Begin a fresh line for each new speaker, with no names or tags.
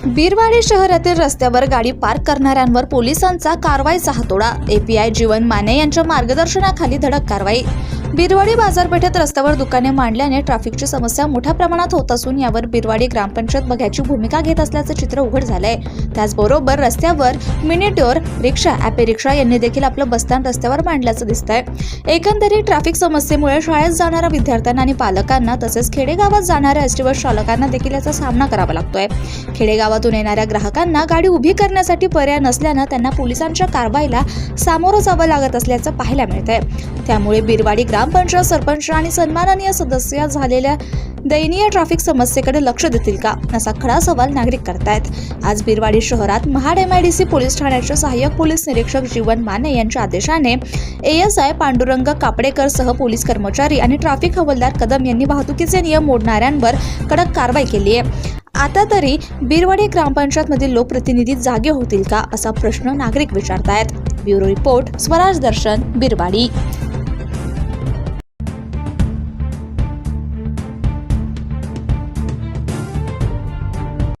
बिरवाडी शहरातील रस्त्यावर गाडी पार्क करणाऱ्यांवर पोलिसांचा कारवाईचा हातोडा। एपीआय जीवन माने यांच्या मार्गदर्शनाखाली धडक कारवाई। बिरवाडी बाजारपेठेत रस्त्यावर दुकाने मांडल्याने ट्रॅफिकची समस्या मोठ्या प्रमाणात होत असून यावर बिरवाडी ग्रामपंचायत बघ्याची भूमिका घेत असल्याचं चित्र उघड झालंय। त्याचबरोबर रस्त्यावर मिनिटोर रिक्षा, ॲपे रिक्षा यांनी देखील आपलं बसस्थान रस्त्यावर मांडल्याचं दिसतंय। एकंदरीत ट्रॅफिक समस्येमुळे शाळेत जाणाऱ्या विद्यार्थ्यांना आणि पालकांना तसेच खेडेगावात जाणाऱ्या एसटी बस चालकांना देखील याचा सामना करावा लागतोय। खेडेगावातून येणाऱ्या ग्राहकांना गाडी उभी करण्यासाठी पर्याय नसल्यानं त्यांना पोलिसांच्या कारवाईला सामोरं जावं लागत असल्याचं पाहायला मिळतंय। त्यामुळे बिरवाडी ग्रामपंचायत सरपंच आणि सन्माननीय सदस्य झालेल्या दयनीय ट्रॅफिक समस्येकडे लक्ष देतील का, असा खडा सवाल नागरिक करतायत। आज बिरवाडी शहरात महाड MIDC पोलीस ठाण्याचे सहाय्यक पोलीस निरीक्षक जीवन माने यांच्या आदेशाने ASI पांडुरंग कापडेकर सह पोलीस कर्मचारी आणि ट्रॅफिक हवालदार कदम यांनी वाहतुकीचे नियम मोडणाऱ्यांवर कडक कारवाई केली आहे। आता तरी बिरवाडी ग्रामपंचायत मधील लोकप्रतिनिधी जागे होतील का, असा प्रश्न नागरिक विचारतायत। ब्युरो रिपोर्ट, स्वराज दर्शन, बिरवाडी।